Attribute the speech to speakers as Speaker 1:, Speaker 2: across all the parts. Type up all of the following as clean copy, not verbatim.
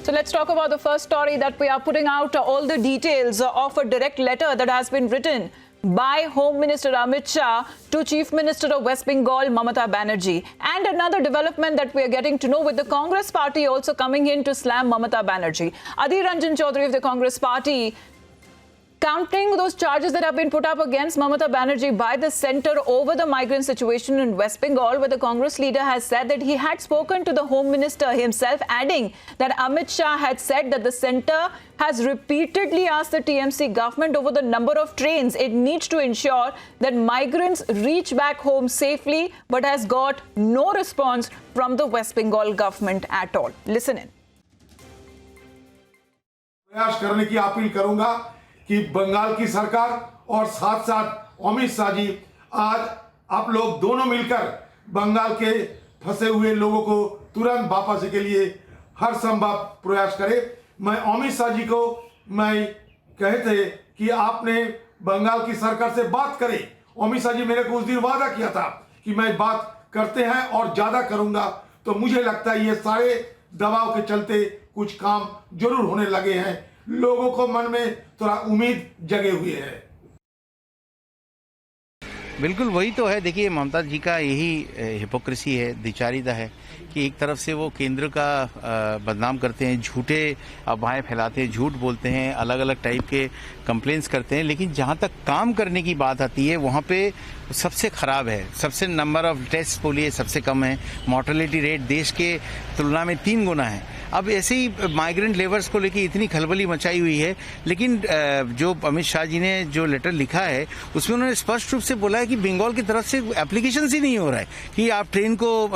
Speaker 1: So let's talk about the first story that we are putting out all the details of a direct letter that has been written by Home Minister Amit Shah to Chief Minister of West Bengal, Mamata Banerjee. And another development that we are getting to know with the Congress party also coming in to slam Mamata Banerjee. Adhir Ranjan Chaudhary of the Congress party countering those charges that have been put up against Mamata Banerjee by the centre over the migrant situation in West Bengal, where the Congress leader has said that he had spoken to the Home Minister himself, adding that Amit Shah had said that the centre has repeatedly asked the TMC government over the number of trains it needs to ensure that migrants reach back home safely, but has got no response from the West Bengal government at all. Listen in.
Speaker 2: प्रयास करने की appeal करूंगा कि बंगाल की सरकार और साथ साथ अमित शाह जी आज आप लोग दोनों मिलकर बंगाल के फंसे हुए लोगों को तुरंत वापस के लिए हर संभव प्रयास करें। मैं अमित शाह जी को मैं कहते कि आपने बंगाल की सरकार से बात करें। अमित शाह जी मेरे को उस दिन वादा किया था कि मैं बात करते हैं और ज्यादा करूंगा, तो मुझे लगता है ये सारे दबाव के चलते कुछ काम जरूर होने लगे हैं। लोगों को मन में थोड़ा उम्मीद जगे हुए है।
Speaker 3: बिल्कुल वही तो है। देखिए, ममता जी का यही हिपोक्रेसी है, द्विचारिता है कि एक तरफ से वो केंद्र का बदनाम करते हैं, झूठे अफवाहें फैलाते हैं, झूठ बोलते हैं, अलग अलग टाइप के कंप्लेंट्स करते हैं, लेकिन जहाँ तक काम करने की बात आती है वहाँ पे सबसे खराब है। सबसे नंबर ऑफ टेस्ट बोलिए सबसे कम है, मॉर्टेलिटी रेट देश के तुलना में 3 गुना है। अब ऐसे ही माइग्रेंट लेबर्स को लेकर इतनी खलबली मचाई हुई है, लेकिन जो अमित शाह जी ने जो लेटर लिखा है उसमें उन्होंने स्पष्ट रूप से बोला है कि बंगाल की तरफ से एप्लीकेशन ही नहीं हो रहा है कि आप ट्रेन को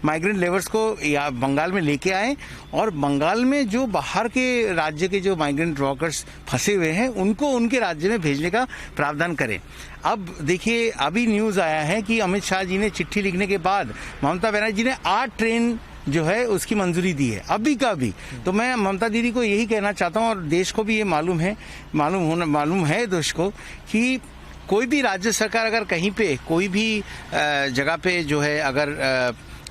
Speaker 3: माइग्रेंट लेबर्स को या बंगाल में लेके आएं, और बंगाल में जो बाहर के राज्य के जो माइग्रेंट वर्कर्स फंसे हुए हैं उनको उनके राज्य में भेजने का प्रावधान करें। अब देखिए, अभी न्यूज़ आया है कि अमित शाह जी ने चिट्ठी लिखने के बाद ममता बनर्जी ने 8 ट्रेन जो है उसकी मंजूरी दी है अभी का भी। तो मैं ममता दीदी को यही कहना चाहता हूं, और देश को भी ये मालूम है देश को कि कोई भी राज्य सरकार अगर कहीं पे कोई भी जगह पे जो है अगर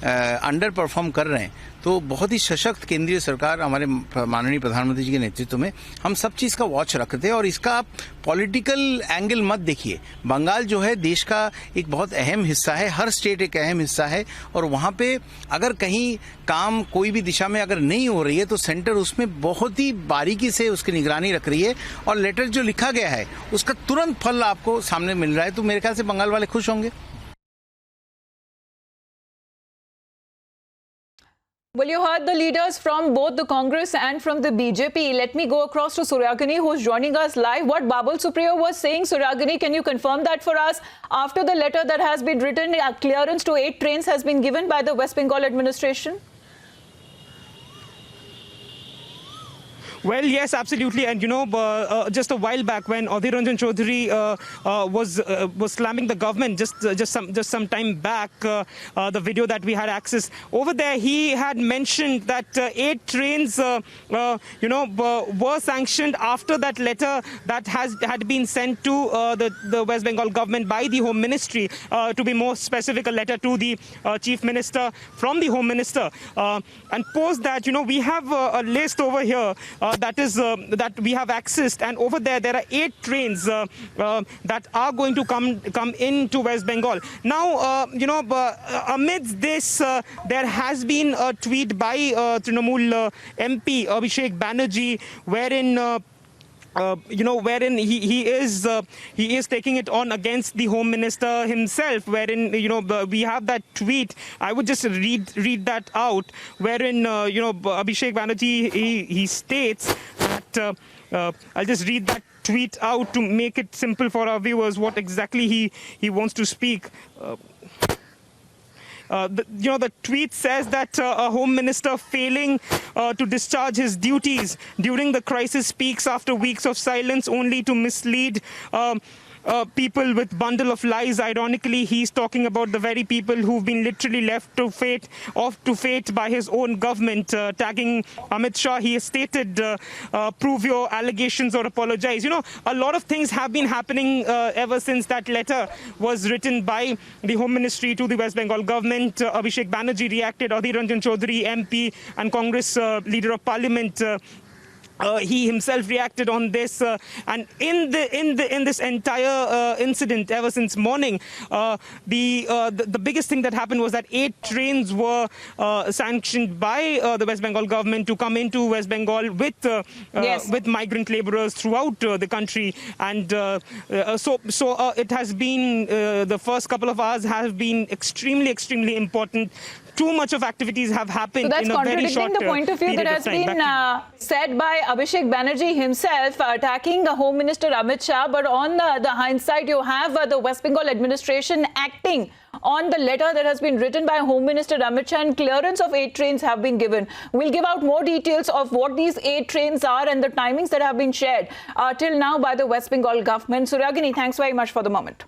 Speaker 3: अंडर परफॉर्म कर रहे हैं तो बहुत ही सशक्त केंद्रीय सरकार हमारे माननीय प्रधानमंत्री जी के नेतृत्व में हम सब चीज़ का वॉच रखते हैं। और इसका आप पॉलिटिकल एंगल मत देखिए। बंगाल जो है देश का एक बहुत अहम हिस्सा है, हर स्टेट एक अहम हिस्सा है, और वहाँ पे अगर कहीं काम कोई भी दिशा में अगर नहीं हो रही है तो सेंटर उसमें बहुत ही बारीकी से उसकी निगरानी रख रही है, और लेटर जो लिखा गया है उसका तुरंत फल आपको सामने मिल रहा है। तो मेरे ख्याल से बंगाल वाले खुश होंगे।
Speaker 1: Well, you heard the leaders from both the Congress and from the BJP. Let me go across to Suryagani, who's joining us live. What Babul Supriyo was saying, Suryagani, can you confirm that for us? After the letter that has been written, clearance to 8 trains has been given by the West Bengal administration?
Speaker 4: Well, yes, absolutely. And, you know, just a while back when Adhir Ranjan Chaudhary was slamming the government, just some time back, the video that we had access over there, he had mentioned that 8 trains, were sanctioned after that letter that had been sent to the West Bengal government by the Home Ministry, to be more specific, a letter to the Chief Minister from the Home Minister. And post that, you know, we have a list over here that we have accessed, and over there are 8 trains that are going to come into West Bengal. Now, amidst this, there has been a tweet by Trinamool MP Abhishek Banerjee, wherein wherein he is taking it on against the Home Minister himself, wherein we have that tweet. I would just read that out, wherein Abhishek Banerjee he states that I'll just read that tweet out to make it simple for our viewers what exactly he wants to speak. The tweet says that a Home Minister failing to discharge his duties during the crisis speaks after weeks of silence only to mislead people with bundle of lies. Ironically, he's talking about the very people who've been literally left to fate by his own government. Tagging Amit Shah, he has stated, prove your allegations or apologize. You know, a lot of things have been happening ever since that letter was written by the Home Ministry to the West Bengal government. Abhishek Banerjee reacted, Adhir Ranjan Chaudhary, MP and Congress Leader of Parliament, he himself reacted on this, and in this entire incident, ever since morning, the biggest thing that happened was that 8 trains were sanctioned by the West Bengal government to come into West Bengal with migrant laborers throughout the country, and so it has been the first couple of hours have been extremely important. Too much of activities have happened in a very short
Speaker 1: period of time. So that's contradicting the point of view that has been said by Abhishek Banerjee himself, attacking Home Minister Amit Shah. But on the hindsight, you have the West Bengal administration acting on the letter that has been written by Home Minister Amit Shah, and clearance of 8 trains have been given. We'll give out more details of what these 8 trains are and the timings that have been shared till now by the West Bengal government. Suryagini, thanks very much for the moment.